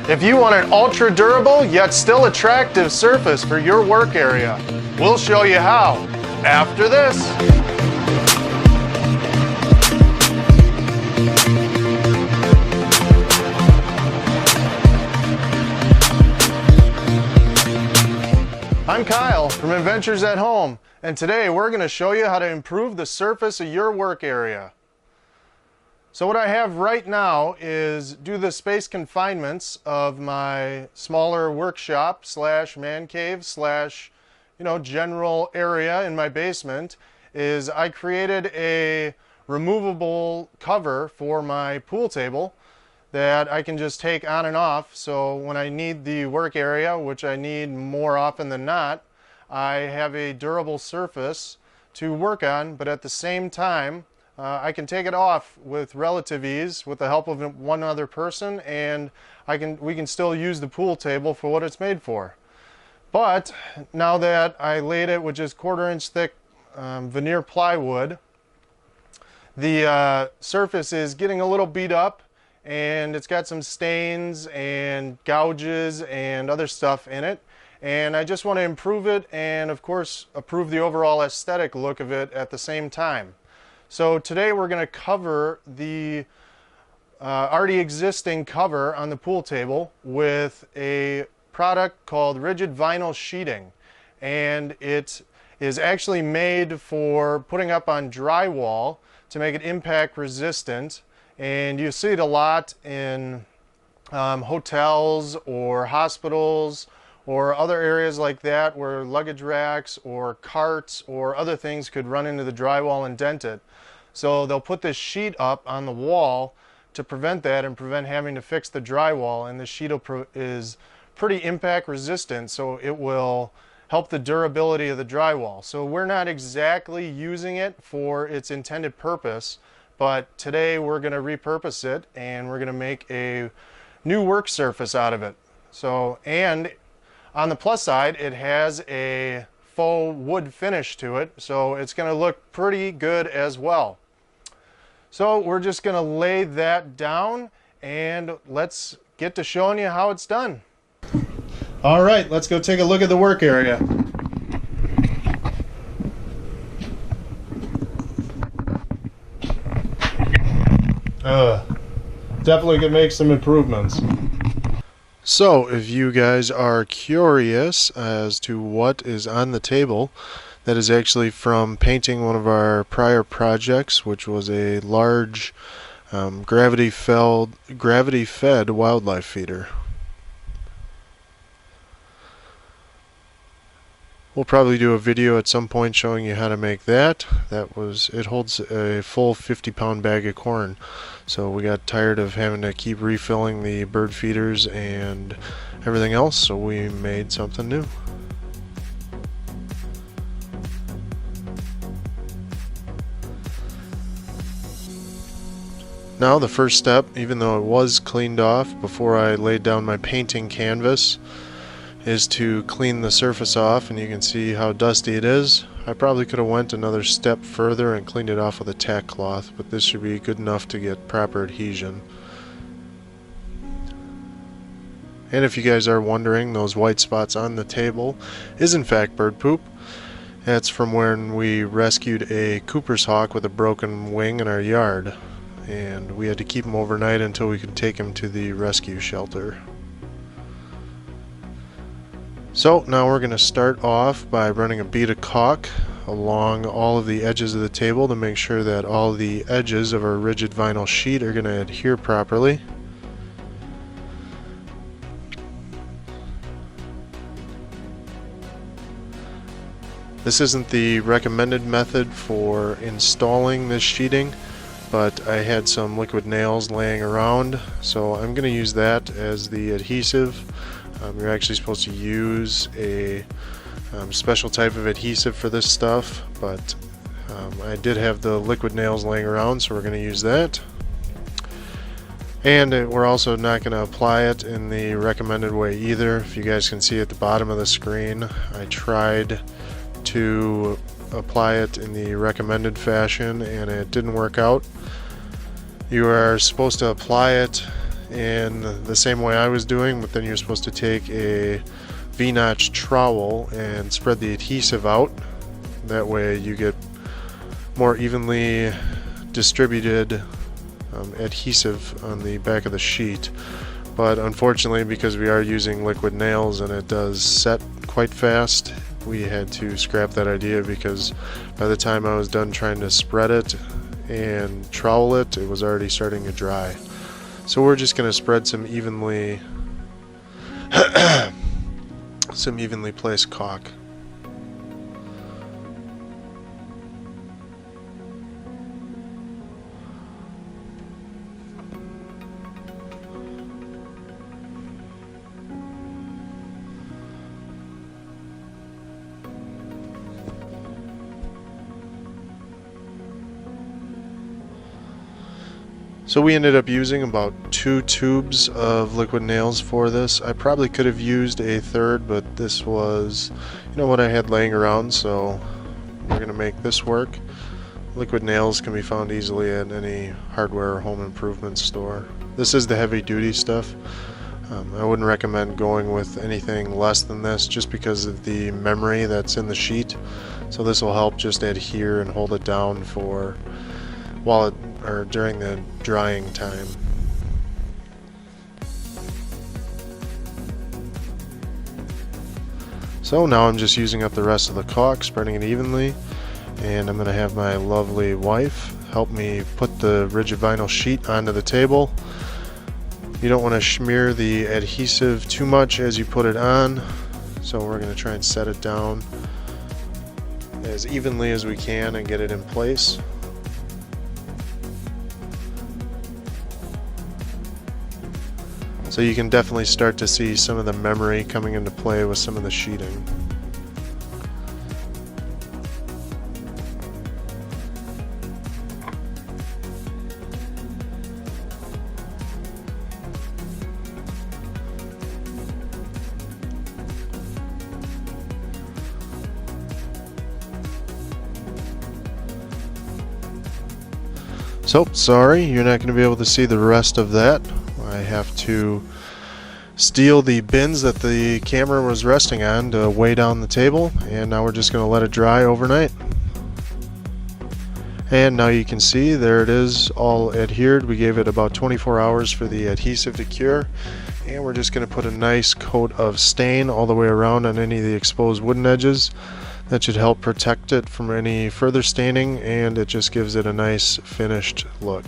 If you want an ultra durable yet still attractive surface for your work area, we'll show you how after this. I'm Kyle from Adventures at Home, and today we're going to show you how to improve the surface of your work area. So what I have right now is, due to the space confinements of my smaller workshop slash man cave slash general area in my basement, is I created a removable cover for my pool table that I can just take on and off. So when I need the work area, which I need more often than not, I have a durable surface to work on, but at the same time I can take it off with relative ease with the help of one other person, and we can still use the pool table for what it's made for. But now that I laid it with just 1/4 inch thick veneer plywood, the surface is getting a little beat up, and it's got some stains and gouges and other stuff in it, and I just want to improve it and of course improve the overall aesthetic look of it at the same time. So today we're going to cover the already existing cover on the pool table with a product called rigid vinyl sheeting, and it is actually made for putting up on drywall to make it impact resistant, and you see it a lot in hotels or hospitals or other areas like that where luggage racks or carts or other things could run into the drywall and dent it. So they'll put this sheet up on the wall to prevent that and prevent having to fix the drywall, and the sheet is pretty impact resistant, so it will help the durability of the drywall. So we're not exactly using it for its intended purpose, but today we're going to repurpose it and we're going to make a new work surface out of it. So, and on the plus side, it has a faux wood finish to it, so it's going to look pretty good as well. So we're just going to lay that down and let's get to showing you how it's done. All right, let's go take a look at the work area. Definitely could make some improvements. So if you guys are curious as to what is on the table, that is actually from painting one of our prior projects, which was a large gravity-fed wildlife feeder. We'll probably do a video at some point showing you how to make that. It holds a full 50-pound bag of corn. So we got tired of having to keep refilling the bird feeders and everything else, so we made something new. Now the first step, even though it was cleaned off before I laid down my painting canvas, is to clean the surface off, and you can see how dusty it is. I probably could have went another step further and cleaned it off with a tack cloth, but this should be good enough to get proper adhesion. And if you guys are wondering, those white spots on the table is in fact bird poop. That's from when we rescued a Cooper's hawk with a broken wing in our yard, and we had to keep him overnight until we could take him to the rescue shelter. So now we're going to start off by running a bead of caulk along all of the edges of the table to make sure that all the edges of our rigid vinyl sheet are going to adhere properly. This isn't the recommended method for installing this sheeting, but I had some liquid nails laying around, so I'm going to use that as the adhesive. You're actually supposed to use a special type of adhesive for this stuff, but I did have the liquid nails laying around, so we're going to use that. And we're also not going to apply it in the recommended way either. If you guys can see at the bottom of the screen, I tried to apply it in the recommended fashion and it didn't work out. You are supposed to apply it in the same way I was doing, but then you're supposed to take a V-notch trowel and spread the adhesive out. That way you get more evenly distributed adhesive on the back of the sheet. But unfortunately, because we are using liquid nails and it does set quite fast, we had to scrap that idea, because by the time I was done trying to spread it and trowel it, it was already starting to dry. So we're just going to spread some evenly placed caulk. So we ended up using about 2 tubes of liquid nails for this. I probably could have used a third, but this was, what I had laying around, so we're going to make this work. Liquid nails can be found easily at any hardware or home improvement store. This is the heavy duty stuff. I wouldn't recommend going with anything less than this, just because of the memory that's in the sheet. So this will help just adhere and hold it down for during the drying time. So now I'm just using up the rest of the caulk, spreading it evenly, and I'm going to have my lovely wife help me put the rigid vinyl sheet onto the table. You don't want to smear the adhesive too much as you put it on, so we're going to try and set it down as evenly as we can and get it in place. So you can definitely start to see some of the memory coming into play with some of the sheeting. So, sorry, you're not going to be able to see the rest of that. I have to steal the bins that the camera was resting on to weigh down the table, and now we're just going to let it dry overnight. And now you can see there it is, all adhered. We gave it about 24 hours for the adhesive to cure, and we're just going to put a nice coat of stain all the way around on any of the exposed wooden edges. That should help protect it from any further staining, and it just gives it a nice finished look.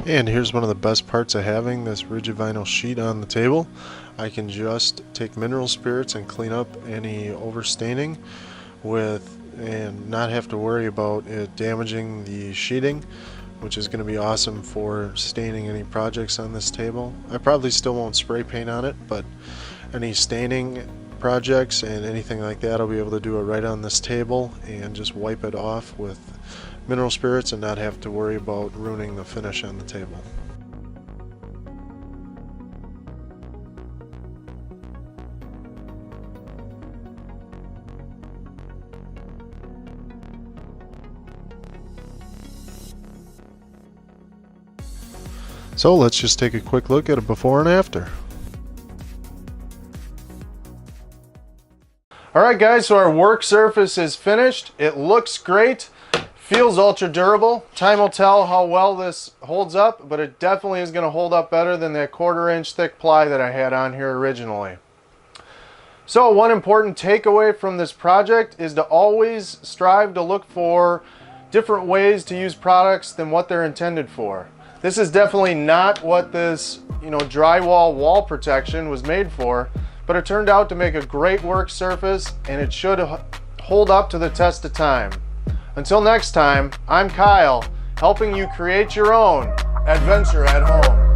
And here's one of the best parts of having this rigid vinyl sheet on the table. I can just take mineral spirits and clean up any overstaining and not have to worry about it damaging the sheeting, which is going to be awesome for staining any projects on this table. I probably still won't spray paint on it, but any staining projects and anything like that, I'll be able to do it right on this table and just wipe it off with mineral spirits and not have to worry about ruining the finish on the table. So let's just take a quick look at a before and after. Alright guys, so our work surface is finished. It looks great, feels ultra durable. Time will tell how well this holds up, but it definitely is going to hold up better than that 1/4 inch thick ply that I had on here originally. So one important takeaway from this project is to always strive to look for different ways to use products than what they're intended for. This is definitely not what this, drywall wall protection was made for, but it turned out to make a great work surface, and it should hold up to the test of time. Until next time, I'm Kyle, helping you create your own adventure at home.